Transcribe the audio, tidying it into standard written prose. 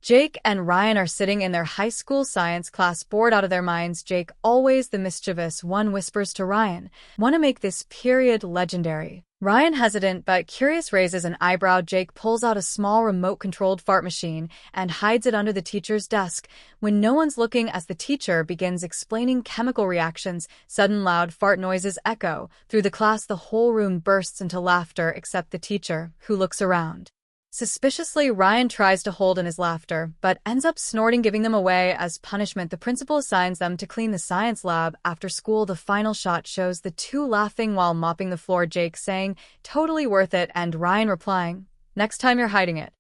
Jake and Ryan are sitting in their high school science class bored out of their minds. Jake, always the mischievous one, whispers to Ryan, "Want to make this period legendary." Ryan, hesitant but curious, raises an eyebrow. Jake pulls out a small remote-controlled fart machine and hides it under the teacher's desk. When no one's looking, as the teacher begins explaining chemical reactions, sudden loud fart noises echo. Through the class, the whole room bursts into laughter except the teacher, who looks around. Suspiciously, Ryan tries to hold in his laughter, but ends up snorting, giving them away. As punishment, the principal assigns them to clean the science lab. After school, the final shot shows the two laughing while mopping the floor, Jake saying, "Totally worth it," and Ryan replying, "Next time you're hiding it."